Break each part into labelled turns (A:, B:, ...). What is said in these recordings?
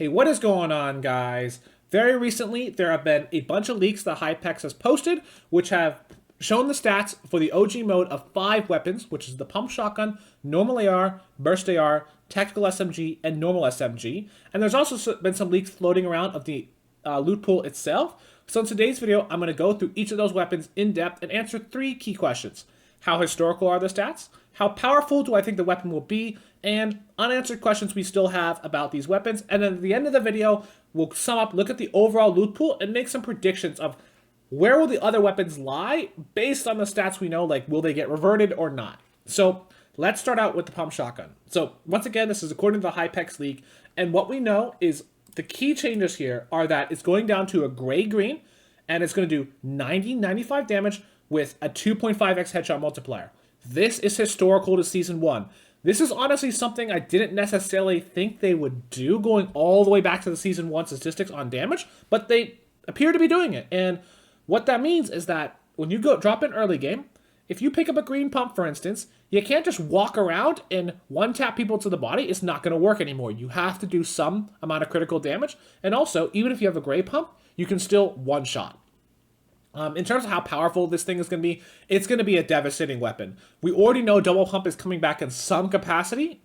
A: Hey, what is going on, guys? Very recently, there have been a bunch of leaks that Hypex has posted, which have shown the stats for the OG mode of 5 weapons, which is the pump shotgun, normal AR, burst AR, tactical SMG, and normal SMG. And there's also been some leaks floating around of the loot pool itself. So in today's video, I'm going to go through each of those weapons in depth and answer 3 key questions. How historical are the stats? How powerful do I think the weapon will be? And unanswered questions we still have about these weapons. And then at the end of the video, we'll sum up, look at the overall loot pool, and make some predictions of where will the other weapons lie based on the stats we know, like will they get reverted or not. So let's start out with the pump shotgun. So once again, this is according to the Hypex leak, and what we know is the key changes here are that it's going down to a gray-green, and it's going to do 90-95 damage with a 2.5x headshot multiplier. This is historical to Season 1. This is honestly something I didn't necessarily think they would do, going all the way back to the Season 1 statistics on damage, but they appear to be doing it. And what that means is that when you go drop in early game, if you pick up a green pump, for instance, you can't just walk around and one-tap people to the body. It's not going to work anymore. You have to do some amount of critical damage. And also, even if you have a gray pump, you can still one-shot. In terms of how powerful this thing is going to be, it's going to be a devastating weapon. We already know double pump is coming back in some capacity.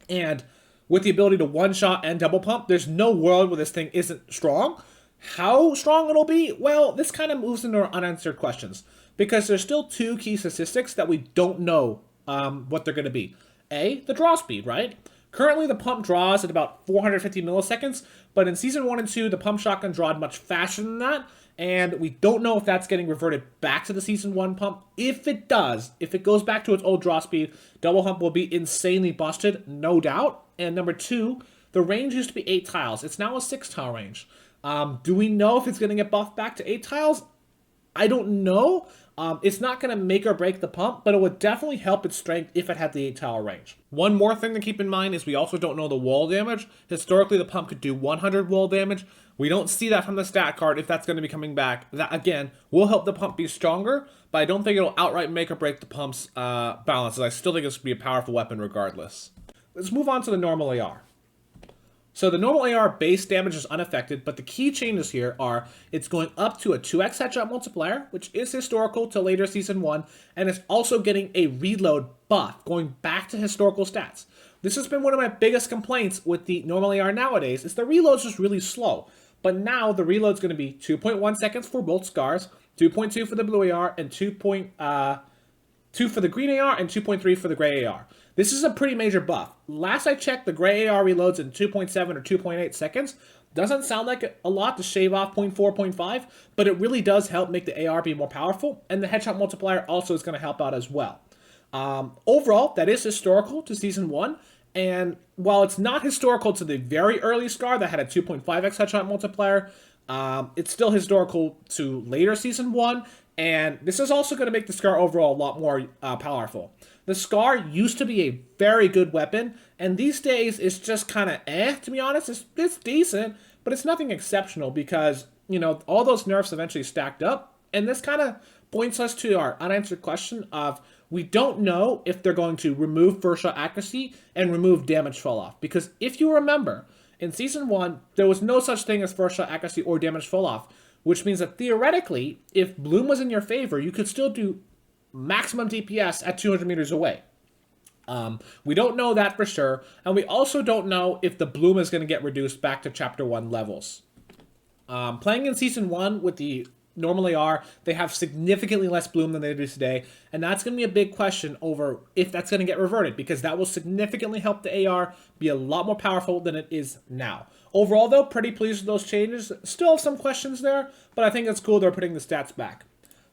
A: And with the ability to one-shot and double pump, there's no world where this thing isn't strong. How strong it'll be? Well, this kind of moves into our unanswered questions, because there's still 2 key statistics that we don't know what they're going to be. A, the draw speed, right? Currently, the pump draws at about 450 milliseconds, but in Season 1 and 2, the pump shotgun drawed much faster than that, and we don't know if that's getting reverted back to the Season 1 pump. If it does, if it goes back to its old draw speed, double pump will be insanely busted, no doubt. And number 2, the range used to be 8 tiles. It's now a 6-tile range. Do we know if it's going to get buffed back to 8 tiles? I don't know. It's not going to make or break the pump, but it would definitely help its strength if it had the 8-tile range. One more thing to keep in mind is we also don't know the wall damage. Historically, the pump could do 100 wall damage. We don't see that from the stat card if that's going to be coming back. That, again, will help the pump be stronger, but I don't think it'll outright make or break the pump's balances. I still think it's going to be a powerful weapon regardless. Let's move on to the normal AR. So the normal AR base damage is unaffected, but the key changes here are it's going up to a 2x headshot multiplier, which is historical to later Season 1, and it's also getting a reload buff, going back to historical stats. This has been one of my biggest complaints with the normal AR nowadays, is the reload's just really slow. But now the reload's going to be 2.1 seconds for both scars, 2.2 for the blue AR, and 2.2 for the green AR, and 2.3 for the gray AR. This is a pretty major buff. Last I checked, the gray AR reloads in 2.7 or 2.8 seconds. Doesn't sound like a lot to shave off 0.4, 0.5, but it really does help make the AR be more powerful, and the headshot multiplier also is going to help out as well. Overall, that is historical to Season 1, and while it's not historical to the very early SCAR that had a 2.5x headshot multiplier, it's still historical to later Season 1, and this is also going to make the SCAR overall a lot more powerful. The SCAR used to be a very good weapon, and these days it's just kind of to be honest. It's decent, but it's nothing exceptional because, you know, all those nerfs eventually stacked up, and this kind of points us to our unanswered question of we don't know if they're going to remove first shot accuracy and remove damage fall off, because if you remember, in Season 1, there was no such thing as first shot accuracy or damage fall off, which means that theoretically, if Bloom was in your favor, you could still do maximum DPS at 200 meters away. We don't know that for sure, and we also don't know if the Bloom is going to get reduced back to Chapter 1 levels. Playing in Season 1 with the normal AR, they have significantly less Bloom than they do today, and that's going to be a big question over if that's going to get reverted, because that will significantly help the AR be a lot more powerful than it is now. Overall, though, pretty pleased with those changes. Still have some questions there, but I think it's cool they're putting the stats back.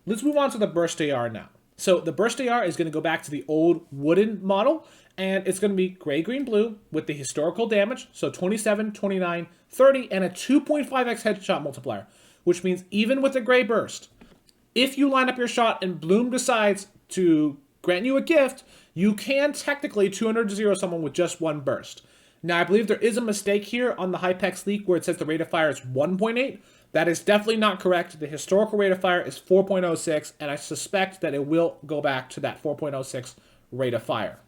A: Let's move on to the Burst AR now. So the Burst AR is going to go back to the old wooden model, and it's going to be gray, green, blue with the historical damage, so 27, 29, 30, and a 2.5x headshot multiplier, which means even with the gray burst, if you line up your shot and Bloom decides to grant you a gift, you can technically 200-0 someone with just one burst. Now, I believe there is a mistake here on the Hypex leak where it says the rate of fire is 1.8. That is definitely not correct. The historical rate of fire is 4.06, and I suspect that it will go back to that 4.06 rate of fire.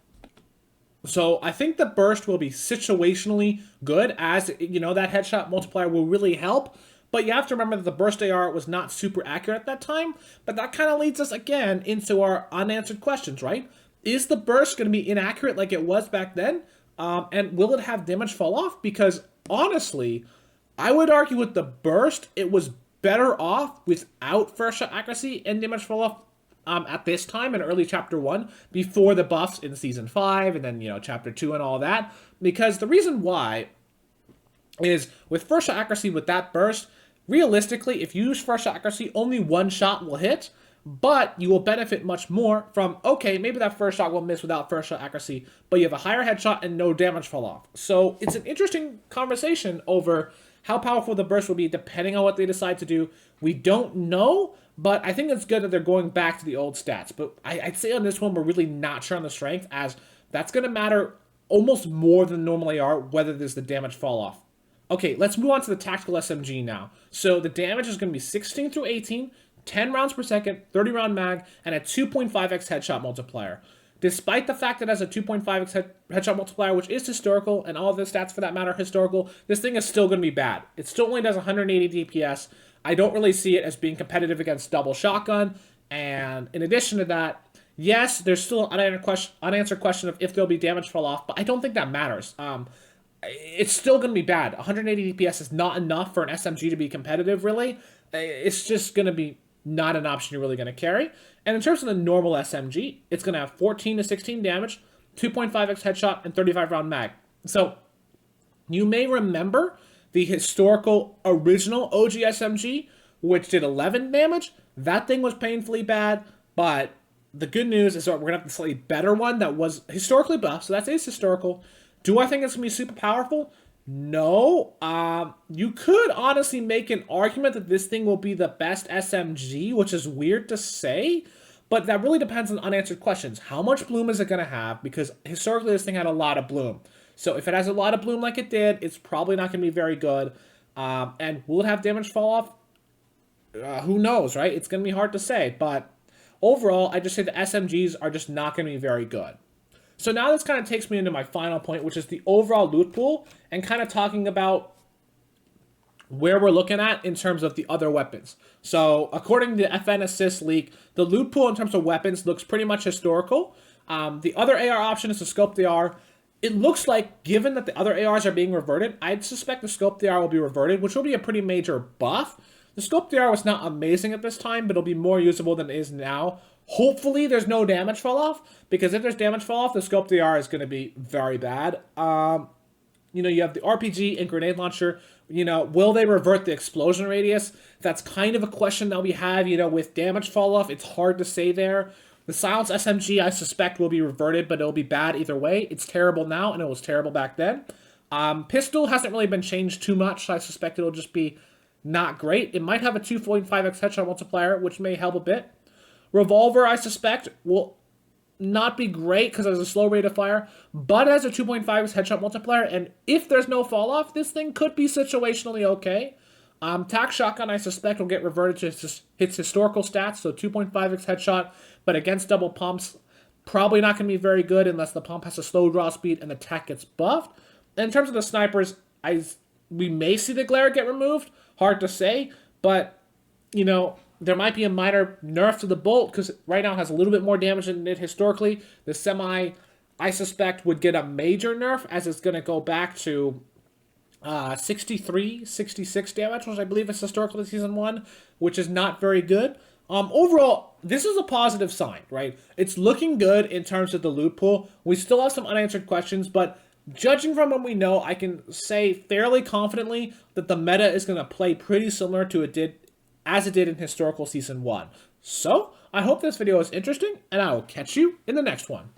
A: So I think the burst will be situationally good, as you know that headshot multiplier will really help. But you have to remember that the burst AR was not super accurate at that time. But that kind of leads us again into our unanswered questions, right? Is the burst going to be inaccurate like it was back then? And will it have damage fall off? Because honestly, I would argue with the burst, it was better off without first shot accuracy and damage fall off at this time in early chapter 1 before the buffs in season 5 and then chapter 2 and all that, because the reason why is with first shot accuracy with that burst, realistically if you use first shot accuracy only one shot will hit, but you will benefit much more from, okay, maybe that first shot will miss without first shot accuracy, but you have a higher headshot and no damage fall off. So it's an interesting conversation over how powerful the burst will be depending on what they decide to do. We don't know, but I think it's good that they're going back to the old stats. But I'd say on this one, we're really not sure on the strength, as that's going to matter almost more than normally are, whether there's the damage fall off. Okay, let's move on to the tactical SMG now. So the damage is going to be 16 through 18, 10 rounds per second, 30 round mag, and a 2.5x headshot multiplier. Despite the fact that it has a 2.5x headshot multiplier, which is historical, and all the stats for that matter historical, this thing is still going to be bad. It still only does 180 DPS. I don't really see it as being competitive against double shotgun. And in addition to that, yes, there's still an unanswered question of if there'll be damage fall off, but I don't think that matters. It's still going to be bad. 180 DPS is not enough for an SMG to be competitive, really. It's just going to be not an option you're really going to carry. And in terms of the normal SMG, it's going to have 14 to 16 damage, 2.5x headshot, and 35 round mag. So you may remember the historical original OG SMG, which did 11 damage. That thing was painfully bad, but the good news is that we're going to have the slightly better one that was historically buffed, so that is historical. Do I think it's going to be super powerful? No. You could honestly make an argument that this thing will be the best SMG, which is weird to say, but that really depends on unanswered questions. How much bloom is it going to have? Because historically, this thing had a lot of bloom. So if it has a lot of bloom like it did, it's probably not going to be very good. And will it have damage fall off? Who knows, right? It's going to be hard to say. But overall, I just say the SMGs are just not going to be very good. So now this kind of takes me into my final point, which is the overall loot pool, and kind of talking about where we're looking at in terms of the other weapons. So according to the FN Assist leak, the loot pool in terms of weapons looks pretty much historical. The other AR option is the Scope AR. It looks like, given that the other ARs are being reverted, I'd suspect the Scope AR will be reverted, which will be a pretty major buff. The Scope AR was not amazing at this time, but it'll be more usable than it is now. Hopefully there's no damage fall off, because if there's damage fall off, the Scope AR is going to be very bad. You have the RPG and grenade launcher. Will they revert the explosion radius? That's kind of a question that we have, with damage fall off. It's hard to say there. The Silence SMG, I suspect, will be reverted, but it'll be bad either way. It's terrible now, and it was terrible back then. Pistol hasn't really been changed too much, so I suspect it'll just be not great. It might have a 2.5x headshot multiplier, which may help a bit. Revolver, I suspect, will not be great because it has a slow rate of fire, but it has a 2.5x headshot multiplier, and if there's no fall off, this thing could be situationally okay. Tac Shotgun, I suspect, will get reverted to its historical stats, so 2.5x headshot, but against double pumps, probably not going to be very good unless the pump has a slow draw speed and the tac gets buffed. And in terms of the snipers, we may see the glare get removed. Hard to say, but, there might be a minor nerf to the bolt, because right now it has a little bit more damage than it did historically. The semi, I suspect, would get a major nerf, as it's going to go back to 63, 66 damage, which I believe is historically Season 1, which is not very good. Overall, this is a positive sign, right? It's looking good in terms of the loot pool. We still have some unanswered questions, but judging from what we know, I can say fairly confidently that the meta is going to play pretty similar to it did in historical Season 1. So, I hope this video is interesting, and I will catch you in the next one.